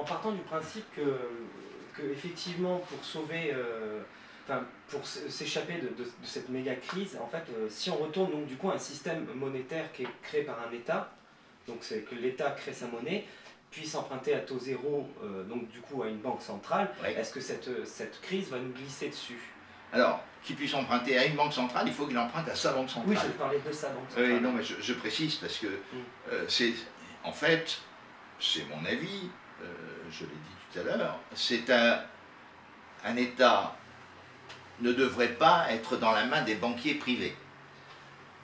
en partant du principe que effectivement, pour sauver, pour s'échapper de cette méga crise, en fait, si on retourne donc du coup à un système monétaire qui est créé par un État, donc c'est que l'État crée sa monnaie, puisse emprunter à taux zéro, donc du coup à une banque centrale, Oui. est-ce que cette crise va nous glisser dessus? Alors, qu'il puisse emprunter à une banque centrale, il faut qu'il emprunte à sa banque centrale. Oui, je parlais de sa banque centrale. Oui, non, mais je précise parce que c'est, en fait, c'est mon avis, je l'ai dit tout à l'heure, c'est un État ne devrait pas être dans la main des banquiers privés.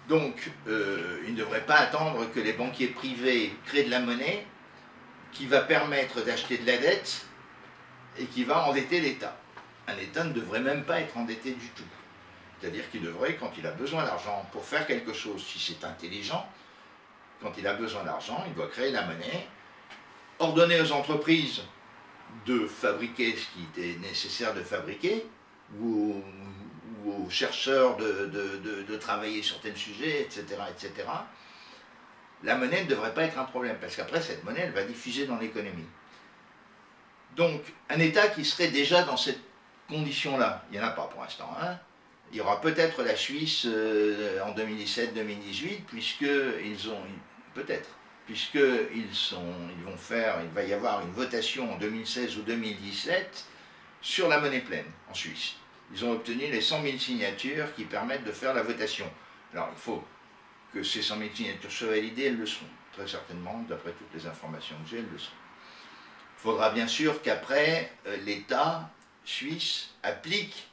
Donc, il ne devrait pas attendre que les banquiers privés créent de la monnaie qui va permettre d'acheter de la dette et qui va endetter l'État. Un État ne devrait même pas être endetté du tout. C'est-à-dire qu'il devrait, quand il a besoin d'argent pour faire quelque chose, si c'est intelligent, quand il a besoin d'argent, il doit créer la monnaie, ordonner aux entreprises de fabriquer ce qui était nécessaire de fabriquer, ou aux chercheurs de travailler sur tel sujet, etc., etc. La monnaie ne devrait pas être un problème, parce qu'après, cette monnaie, elle va diffuser dans l'économie. Donc, un État qui serait déjà dans cette condition-là, il n'y en a pas pour l'instant, hein. Il y aura peut-être la Suisse en 2017-2018, puisqu'ils ont, peut-être, il va y avoir une votation en 2016 ou 2017 sur la monnaie pleine en Suisse. Ils ont obtenu les 100 000 signatures qui permettent de faire la votation. Alors, il faut que ces 100 000 signatures soient validées, elles le sont, très certainement, d'après toutes les informations que j'ai, elles le sont. Il faudra bien sûr qu'après, l'État suisse applique.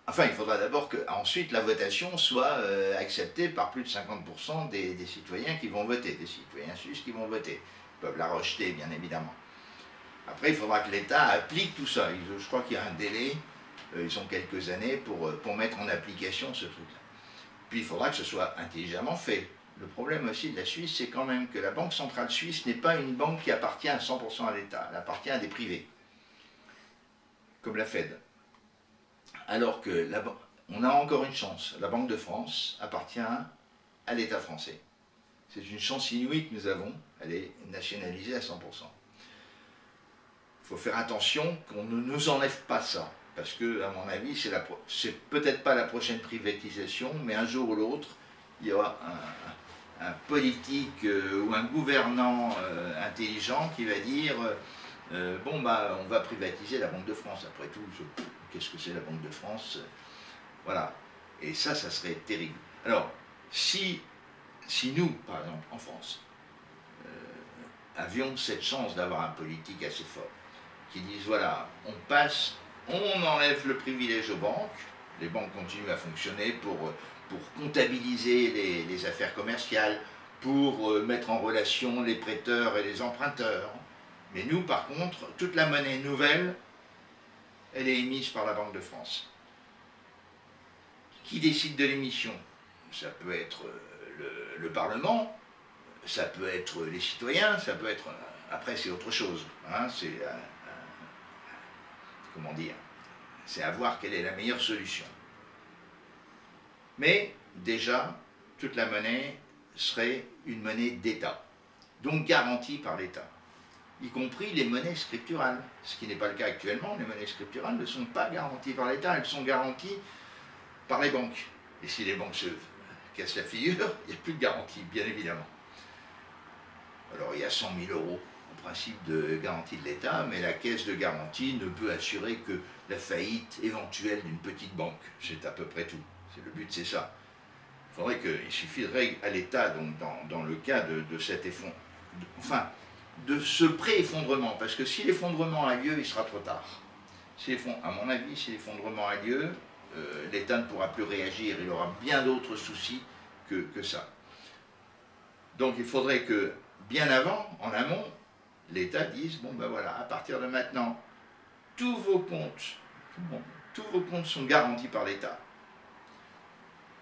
Enfin, il faudra d'abord qu'ensuite la votation soit acceptée par plus de 50% des citoyens qui vont voter, des citoyens suisses qui vont voter. Ils peuvent la rejeter, bien évidemment. Après, il faudra que l'État applique tout ça. Je crois qu'il y a un délai, ils ont quelques années pour mettre en application ce truc-là. Puis il faudra que ce soit intelligemment fait. Le problème aussi de la Suisse, c'est quand même que la Banque centrale suisse n'est pas une banque qui appartient à 100% à l'État. Elle appartient à des privés, comme la Fed. Alors que on a encore une chance. La Banque de France appartient à l'État français. C'est une chance inouïe que nous avons. Elle est nationalisée à 100%. Il faut faire attention qu'on ne nous enlève pas ça. Parce que, à mon avis, c'est peut-être pas la prochaine privatisation, mais un jour ou l'autre, il y aura un politique ou un gouvernant intelligent qui va dire bon, on va privatiser la Banque de France. Après tout, qu'est-ce que c'est la Banque de France? Voilà. Et ça serait terrible. Alors, si nous, par exemple, en France, avions cette chance d'avoir un politique assez fort, qui dise voilà, on enlève le privilège aux banques, les banques continuent à fonctionner pour comptabiliser les affaires commerciales, pour mettre en relation les prêteurs et les emprunteurs. Mais nous, par contre, toute la monnaie nouvelle, elle est émise par la Banque de France. Qui décide de l'émission? Ça peut être le Parlement, ça peut être les citoyens, ça peut être... Après, c'est autre chose. Hein, comment dire? C'est à voir quelle est la meilleure solution. Mais déjà, toute la monnaie serait une monnaie d'État, donc garantie par l'État, y compris les monnaies scripturales, ce qui n'est pas le cas actuellement. Les monnaies scripturales ne sont pas garanties par l'État, elles sont garanties par les banques. Et si les banques se cassent la figure, il n'y a plus de garantie, bien évidemment. Alors il y a 100 000 € en principe de garantie de l'État, mais la caisse de garantie ne peut assurer que la faillite éventuelle d'une petite banque. C'est à peu près tout. Le but, c'est ça. Il suffirait à l'État, donc dans le cas de cet effondrement, enfin, de ce pré-effondrement, parce que si l'effondrement a lieu, il sera trop tard. À mon avis, si l'effondrement a lieu, l'État ne pourra plus réagir, il aura bien d'autres soucis que ça. Donc il faudrait que, bien avant, en amont, l'État dise, bon ben voilà, à partir de maintenant, tous vos comptes sont garantis par l'État.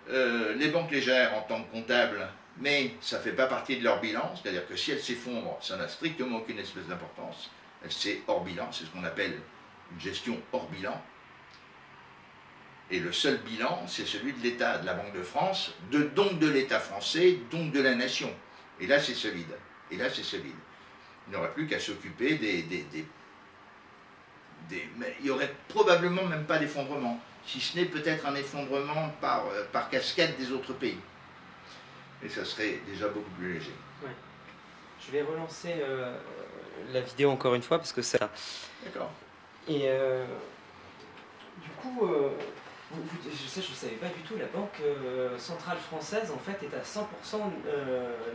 Les banques les gèrent en tant que comptables, mais ça ne fait pas partie de leur bilan, c'est-à-dire que si elles s'effondrent, ça n'a strictement aucune espèce d'importance. C'est hors bilan, c'est ce qu'on appelle une gestion hors bilan. Et le seul bilan, c'est celui de l'État, de la Banque de France, donc de l'État français, donc de la nation. Et là, c'est solide. Il n'aurait plus qu'à s'occuper mais il n'y aurait probablement même pas d'effondrement, si ce n'est peut-être un effondrement par cascade des autres pays. Et ça serait déjà beaucoup plus léger. Ouais. Je vais relancer la vidéo encore une fois parce que ça. D'accord. Et du coup, je ne savais pas du tout, la Banque centrale française en fait est à 100%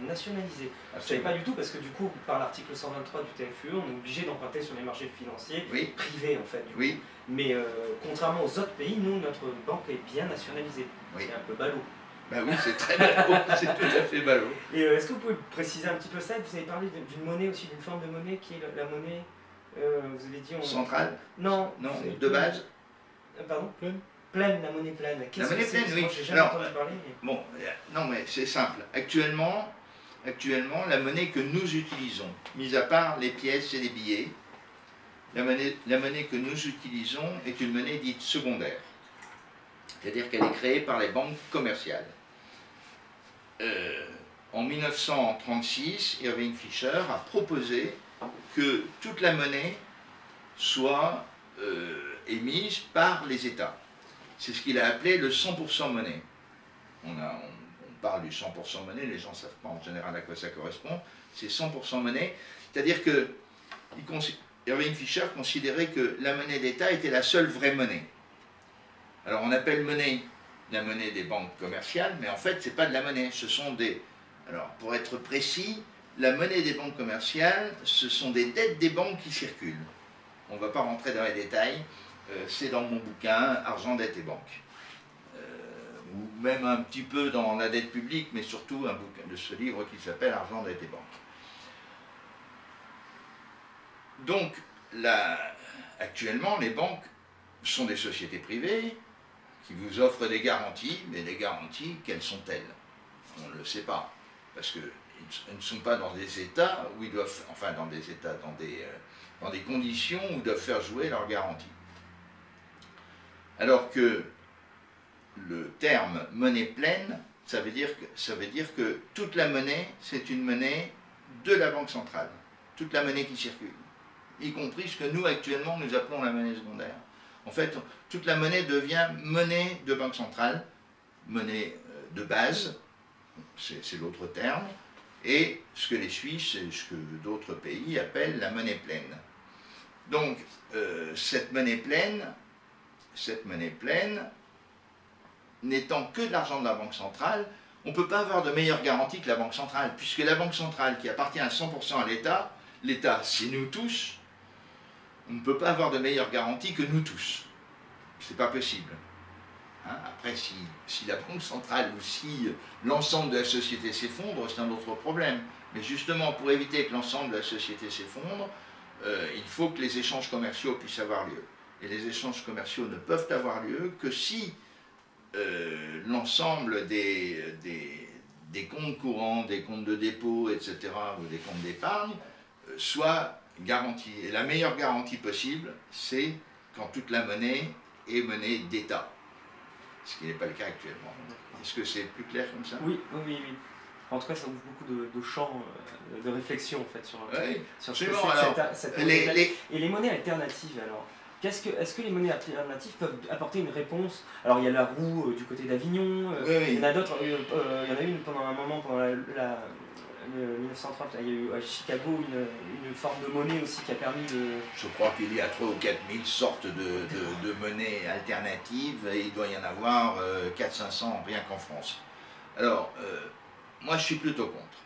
nationalisée. Je ne savais pas du tout parce que du coup, par l'article 123 du TFUE, on est obligé d'emprunter sur les marchés financiers privés en fait. Du coup. Mais contrairement aux autres pays, nous, notre banque est bien nationalisée. C'est un peu ballot. Ben oui, c'est très ballot, c'est tout à fait ballot. Et est-ce que vous pouvez préciser un petit peu ça? Vous avez parlé d'une monnaie aussi, d'une forme de monnaie qui est la monnaie, vous avez dit... Centrale? Non. Non, de base? Pardon? Pleine, la monnaie pleine. La monnaie pleine, oui. J'ai jamais entendu parler. Bon, non mais c'est simple. Actuellement, la monnaie que nous utilisons, mis à part les pièces et les billets, la monnaie que nous utilisons est une monnaie dite secondaire. C'est-à-dire qu'elle est créée par les banques commerciales. En 1936, Irving Fisher a proposé que toute la monnaie soit émise par les États. C'est ce qu'il a appelé le 100% monnaie. On parle du 100% monnaie, les gens ne savent pas en général à quoi ça correspond. C'est 100% monnaie, c'est-à-dire que Irving Fisher considérait que la monnaie d'État était la seule vraie monnaie. Alors on appelle monnaie la monnaie des banques commerciales, mais en fait, ce n'est pas de la monnaie, ce sont des... Alors, pour être précis, la monnaie des banques commerciales, ce sont des dettes des banques qui circulent. On ne va pas rentrer dans les détails, c'est dans mon bouquin « Argent, dette et banque ». Ou même un petit peu dans la dette publique, mais surtout un bouquin de ce livre qui s'appelle « Argent, dette et banque ». Donc, actuellement, les banques sont des sociétés privées, qui vous offrent des garanties, mais les garanties, quelles sont-elles? On ne le sait pas, parce qu'elles ne sont pas dans des États où ils doivent, enfin dans des États, dans des conditions où ils doivent faire jouer leurs garanties. Alors que le terme monnaie pleine, ça veut dire que toute la monnaie, c'est une monnaie de la Banque centrale, toute la monnaie qui circule, y compris ce que nous actuellement nous appelons la monnaie secondaire. En fait, toute la monnaie devient monnaie de banque centrale, monnaie de base, c'est l'autre terme, et ce que les Suisses et ce que d'autres pays appellent la monnaie pleine. Donc, cette monnaie pleine n'étant que de l'argent de la Banque centrale, on ne peut pas avoir de meilleure garantie que la Banque centrale, puisque la Banque centrale qui appartient à 100% à l'État, l'État c'est nous tous, on ne peut pas avoir de meilleure garantie que nous tous. C'est pas possible. Hein? Après, si la Banque centrale ou si l'ensemble de la société s'effondre, c'est un autre problème. Mais justement, pour éviter que l'ensemble de la société s'effondre, il faut que les échanges commerciaux puissent avoir lieu. Et les échanges commerciaux ne peuvent avoir lieu que si l'ensemble des comptes courants, des comptes de dépôt, etc., ou des comptes d'épargne, soit garantie. Et la meilleure garantie possible, c'est quand toute la monnaie est monnaie d'État. Ce qui n'est pas le cas actuellement. Est-ce que c'est plus clair comme ça? Oui. En tout cas, ça ouvre beaucoup de champs de réflexion en fait, sur cette monnaie. Et les monnaies alternatives, alors, est-ce que les monnaies alternatives peuvent apporter une réponse? Alors, il y a la roue du côté d'Avignon, il y en a d'autres, il y en a une pendant un moment, pendant le 1930, là, il y a eu à Chicago une forme de monnaie aussi qui a permis de... Je crois qu'il y a 3 ou 4 000 sortes de monnaies alternatives et il doit y en avoir 400-500 rien qu'en France. Alors, moi je suis plutôt contre.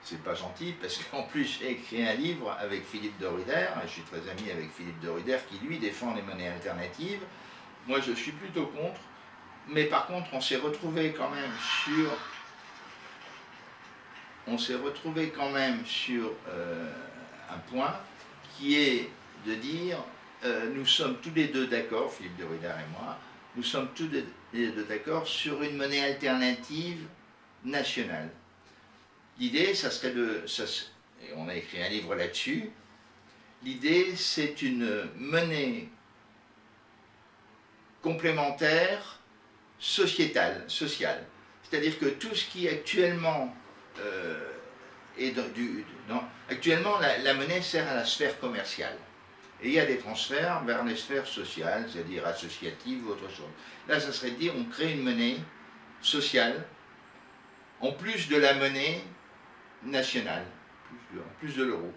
C'est pas gentil parce qu'en plus j'ai écrit un livre avec Philippe de Ruder, et je suis très ami avec Philippe de Ruder qui lui défend les monnaies alternatives. Moi je suis plutôt contre, mais par contre on s'est retrouvé quand même sur un point qui est de dire, nous sommes tous les deux d'accord, Philippe de Ruder et moi, nous sommes tous les deux d'accord sur une monnaie alternative nationale. L'idée, ça serait et on a écrit un livre là-dessus, l'idée c'est une monnaie complémentaire sociale. C'est-à-dire que tout ce qui actuellement et actuellement, la monnaie sert à la sphère commerciale. Et il y a des transferts vers les sphères sociales, c'est-à-dire associatives ou autre chose. Là, ça serait de dire on crée une monnaie sociale en plus de la monnaie nationale, en plus de l'euro.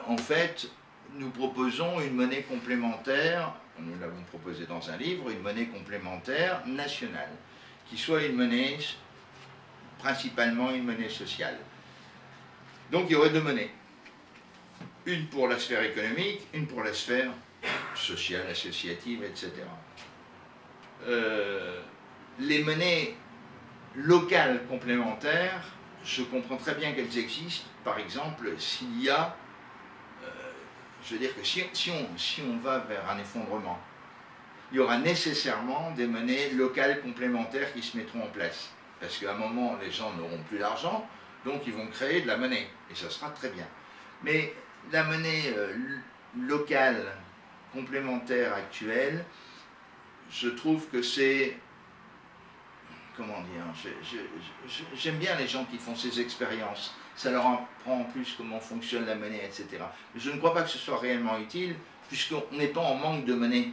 En fait, nous proposons une monnaie complémentaire, nous l'avons proposé dans un livre, une monnaie complémentaire nationale, qui soit une monnaie, principalement une monnaie sociale. Donc il y aurait deux monnaies. Une pour la sphère économique, une pour la sphère sociale, associative, etc. Les monnaies locales complémentaires, je comprends très bien qu'elles existent. Par exemple, s'il y a, je veux dire que si on va vers un effondrement, il y aura nécessairement des monnaies locales complémentaires qui se mettront en place. Parce qu'à un moment, les gens n'auront plus d'argent, donc ils vont créer de la monnaie, et ça sera très bien. Mais la monnaie locale complémentaire actuelle, je trouve que c'est, comment dire, j'aime bien les gens qui font ces expériences, ça leur apprend en plus comment fonctionne la monnaie, etc. Mais je ne crois pas que ce soit réellement utile, puisqu'on n'est pas en manque de monnaie.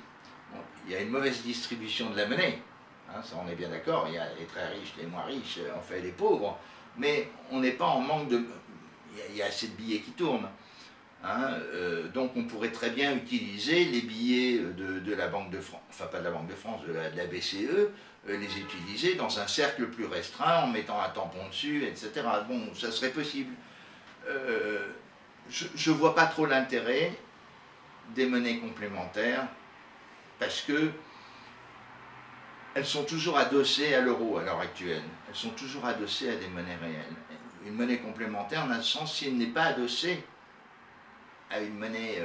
Bon, il y a une mauvaise distribution de la monnaie, hein, ça on est bien d'accord, il y a les très riches, les moins riches, en fait les pauvres, mais on n'est pas en manque de... Il y a assez de billets qui tournent. Hein, donc on pourrait très bien utiliser les billets de la Banque de France, enfin pas de la Banque de France, de la BCE, les utiliser dans un cercle plus restreint en mettant un tampon dessus, etc. Bon, ça serait possible. Je ne vois pas trop l'intérêt des monnaies complémentaires parce que elles sont toujours adossées à l'euro à l'heure actuelle. Elles sont toujours adossées à des monnaies réelles. Une monnaie complémentaire n'a de sens si elle n'est pas adossée à une monnaie,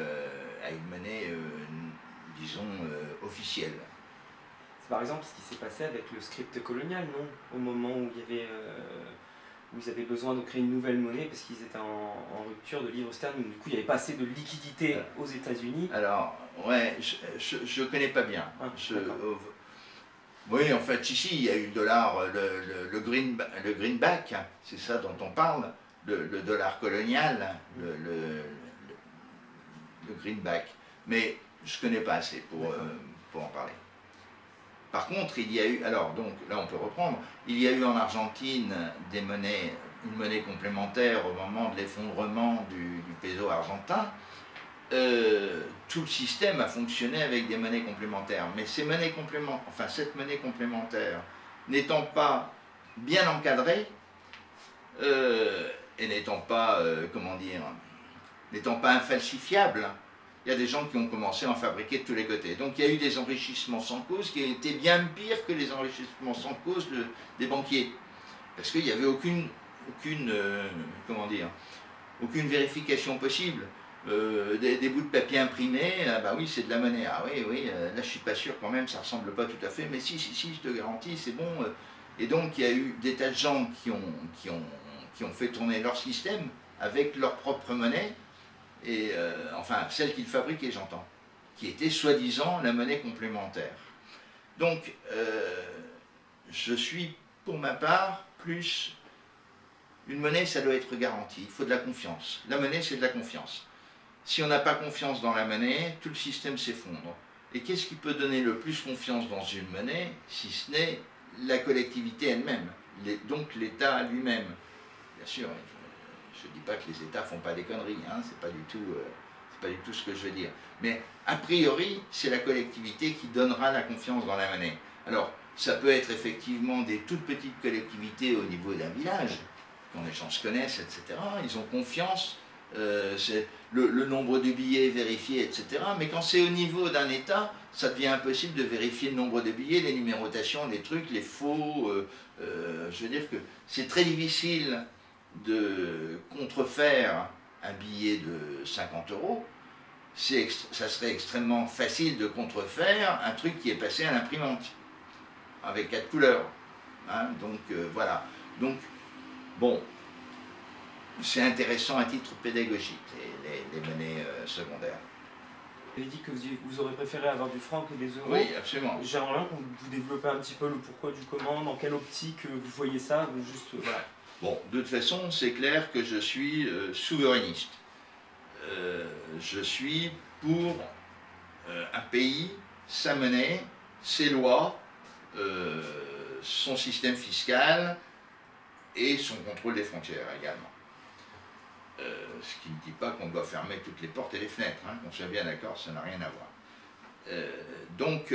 disons, officielle. C'est par exemple ce qui s'est passé avec le script colonial, non? Au moment où ils avaient besoin de créer une nouvelle monnaie parce qu'ils étaient en rupture de livre sterling. Du coup, il n'y avait pas assez de liquidité aux États-Unis. Alors, ouais, je ne connais pas bien. Oui, en fait, ici, il y a eu le dollar, le greenback, c'est ça dont on parle, le dollar colonial, le greenback. Mais je ne connais pas assez pour en parler. Par contre, il y a eu, alors donc là on peut reprendre, il y a eu en Argentine une monnaie complémentaire au moment de l'effondrement du peso argentin. Tout le système a fonctionné avec des monnaies complémentaires. Mais cette monnaie complémentaire n'étant pas bien encadrée et n'étant pas, n'étant pas infalsifiable, il y a des gens qui ont commencé à en fabriquer de tous les côtés. Donc il y a eu des enrichissements sans cause qui étaient bien pires que les enrichissements sans cause des banquiers. Parce qu'il n'y avait aucune vérification possible. Des bouts de papier imprimés, bah oui, c'est de la monnaie. Ah oui, là je suis pas sûr quand même, ça ressemble pas tout à fait, mais si, je te garantis, c'est bon. Et donc il y a eu des tas de gens qui ont fait tourner leur système avec leur propre monnaie, et enfin celle qu'ils fabriquaient, j'entends, qui était soi-disant la monnaie complémentaire. Donc je suis pour ma part plus... Une monnaie, ça doit être garanti, il faut de la confiance. La monnaie, c'est de la confiance. Si on n'a pas confiance dans la monnaie, tout le système s'effondre. Et qu'est-ce qui peut donner le plus confiance dans une monnaie, si ce n'est la collectivité elle-même, donc l'État lui-même? Bien sûr, je ne dis pas que les États ne font pas des conneries, hein, c'est pas du tout ce que je veux dire. Mais a priori, c'est la collectivité qui donnera la confiance dans la monnaie. Alors, ça peut être effectivement des toutes petites collectivités au niveau d'un village, quand les gens se connaissent, etc. Ils ont confiance. C'est le nombre de billets vérifiés, etc. Mais quand c'est au niveau d'un État, ça devient impossible de vérifier le nombre de billets, les numérotations, les trucs, les faux. Je veux dire que c'est très difficile de contrefaire un billet de 50 €. Ça serait extrêmement facile de contrefaire un truc qui est passé à l'imprimante, avec 4 couleurs. Hein, donc voilà. Donc, bon, c'est intéressant à titre pédagogique, les monnaies secondaires. Vous avez dit que vous aurez préféré avoir du franc que des euros. Oui, absolument. J'aimerais bien que vous développez un petit peu le pourquoi du comment, dans quelle optique vous voyez ça, ou juste, voilà. Bon, de toute façon, c'est clair que je suis souverainiste. Je suis pour un pays, sa monnaie, ses lois, son système fiscal et son contrôle des frontières également. Ce qui ne dit pas qu'on doit fermer toutes les portes et les fenêtres, hein, qu'on soit bien d'accord, ça n'a rien à voir. Donc,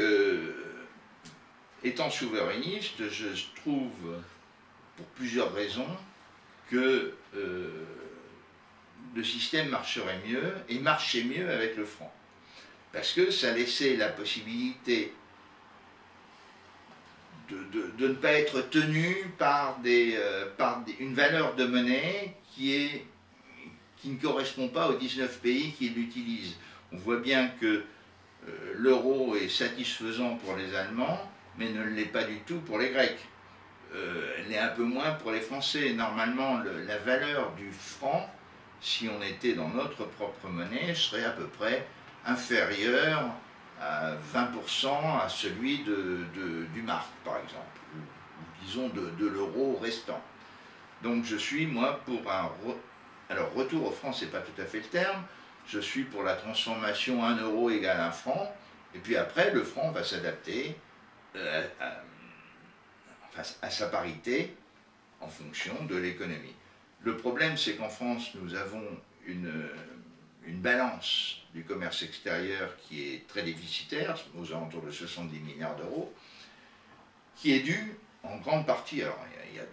étant souverainiste, je trouve, pour plusieurs raisons, que le système marcherait mieux et marchait mieux avec le franc. Parce que ça laissait la possibilité de ne pas être tenu par une valeur de monnaie qui ne correspond pas aux 19 pays qui l'utilisent. On voit bien que l'euro est satisfaisant pour les Allemands, mais ne l'est pas du tout pour les Grecs. Elle l'est un peu moins pour les Français. Normalement, la valeur du franc, si on était dans notre propre monnaie, serait à peu près inférieure à 20% à celui du mark, par exemple, ou disons de l'euro restant. Donc je suis, moi, pour alors, retour au franc, c'est pas tout à fait le terme. Je suis pour la transformation 1 euro égale 1 franc. Et puis après, le franc va s'adapter à sa parité en fonction de l'économie. Le problème, c'est qu'en France, nous avons une balance du commerce extérieur qui est très déficitaire, aux alentours de 70 milliards d'euros, qui est due en grande partie, alors il y a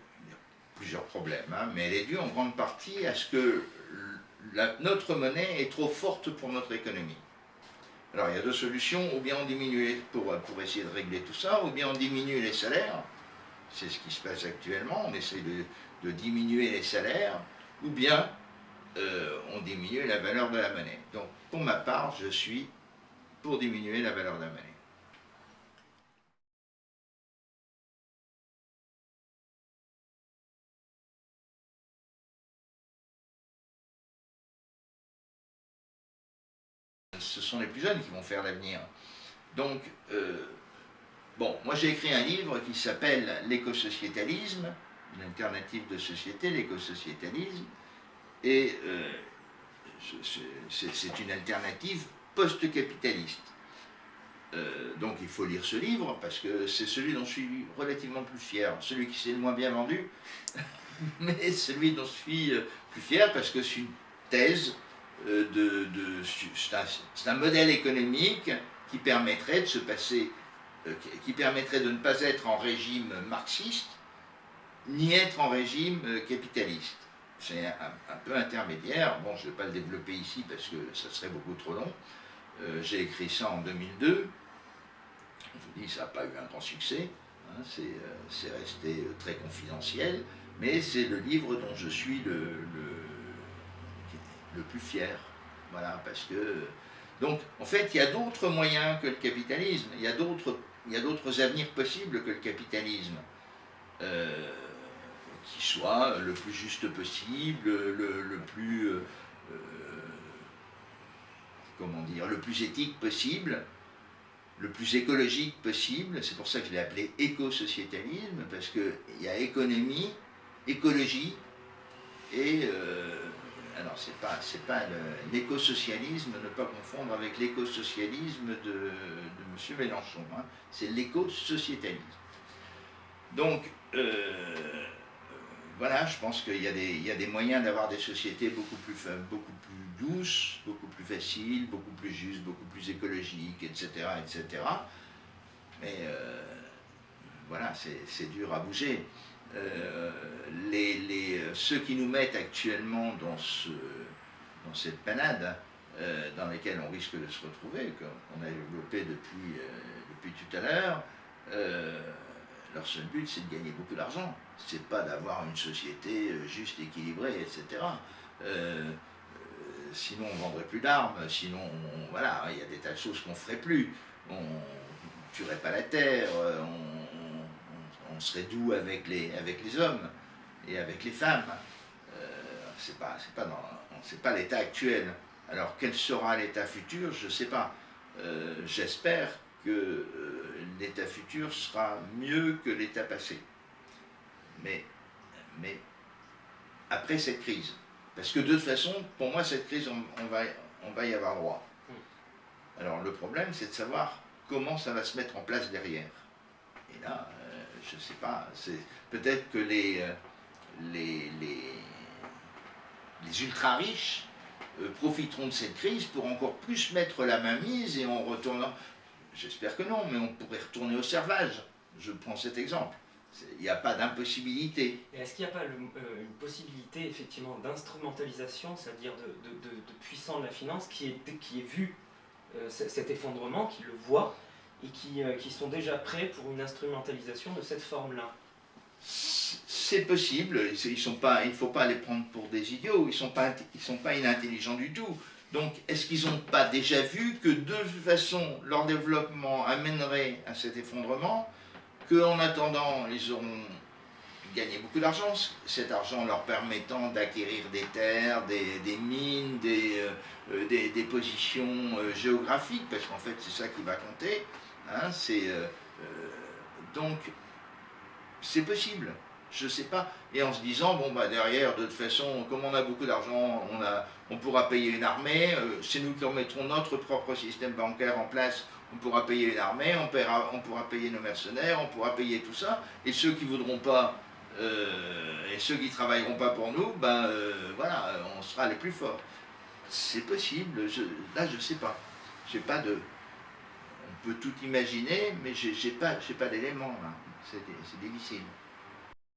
plusieurs problèmes, hein, mais elle est due en grande partie à ce que notre monnaie est trop forte pour notre économie. Alors il y a deux solutions, ou bien on diminue, pour essayer de régler tout ça, ou bien on diminue les salaires, c'est ce qui se passe actuellement, on essaie de diminuer les salaires, ou bien on diminue la valeur de la monnaie. Donc pour ma part, je suis pour diminuer la valeur de la monnaie. Ce sont les plus jeunes qui vont faire l'avenir. Donc, bon, moi j'ai écrit un livre qui s'appelle L'écosociétalisme, une alternative de société, l'écosociétalisme, et c'est une alternative post-capitaliste. Donc il faut lire ce livre parce que c'est celui dont je suis relativement plus fier, celui qui s'est le moins bien vendu, mais celui dont je suis plus fier parce que c'est une thèse, c'est un modèle économique qui permettrait de se passer, qui permettrait de ne pas être en régime marxiste, ni être en régime capitaliste. C'est un peu intermédiaire. Bon, je ne vais pas le développer ici parce que ça serait beaucoup trop long. J'ai écrit ça en 2002. Je vous dis, ça n'a pas eu un grand succès. Hein, c'est resté très confidentiel. Mais c'est le livre dont je suis le plus fier. Voilà, parce que... Donc, en fait, il y a d'autres moyens que le capitalisme. Il y a d'autres avenirs possibles que le capitalisme. Qui soit le plus juste possible, le plus... comment dire, le plus éthique possible, le plus écologique possible. C'est pour ça que je l'ai appelé éco-sociétalisme, parce qu'il y a économie, écologie, et alors c'est pas l'éco-socialisme, ne pas confondre avec l'éco-socialisme de M. Mélenchon, hein, c'est l'éco-sociétalisme. Donc, voilà, je pense qu'il y a des moyens d'avoir des sociétés beaucoup plus douces, beaucoup plus faciles, beaucoup plus justes, beaucoup plus écologiques, etc. etc. Mais voilà, c'est dur à bouger. Ceux qui nous mettent actuellement dans cette panade, dans laquelle on risque de se retrouver, qu'on a développé depuis tout à l'heure, leur seul but, c'est de gagner beaucoup d'argent. C'est pas d'avoir une société juste, équilibrée, etc. Sinon, on vendrait plus d'armes. Sinon, voilà, il y a des tas de choses qu'on ferait plus. On ne tuerait pas la terre. On serait doux avec les hommes et avec les femmes. C'est pas l'état actuel. Alors, quel sera l'état futur? Je ne sais pas. J'espère que l'état futur sera mieux que l'état passé. Mais après cette crise. Parce que de toute façon, pour moi, cette crise, on va y avoir droit. Alors le problème, c'est de savoir comment ça va se mettre en place derrière. Et là, je ne sais pas, peut-être que les ultra-riches profiteront de cette crise pour encore plus mettre la main mise et en retournant, j'espère que non, mais on pourrait retourner au servage. Je prends cet exemple. Il n'y a pas d'impossibilité. Et est-ce qu'il n'y a pas une possibilité effectivement d'instrumentalisation, c'est-à-dire de puissants de la finance qui est vu cet effondrement, qui le voit et qui sont déjà prêts pour une instrumentalisation de cette forme-là? C'est possible, il ne faut pas les prendre pour des idiots, ils sont pas inintelligents du tout. Donc, est-ce qu'ils n'ont pas déjà vu que de toute façon, leur développement amènerait à cet effondrement, qu'en attendant, ils auront gagné beaucoup d'argent, cet argent leur permettant d'acquérir des terres, des mines, des positions géographiques, parce qu'en fait, c'est ça qui va compter. Hein, donc, c'est possible. Je ne sais pas. Et en se disant, bon, bah derrière, de toute façon, comme on a beaucoup d'argent, on pourra payer une armée, c'est nous qui remettrons notre propre système bancaire en place, on pourra payer une armée, on pourra payer nos mercenaires, on pourra payer tout ça, et ceux qui ne voudront pas, et ceux qui ne travailleront pas pour nous, ben voilà, on sera les plus forts. C'est possible, là je ne sais pas. J'ai pas de... On peut tout imaginer, mais j'ai pas d'éléments là. C'est difficile.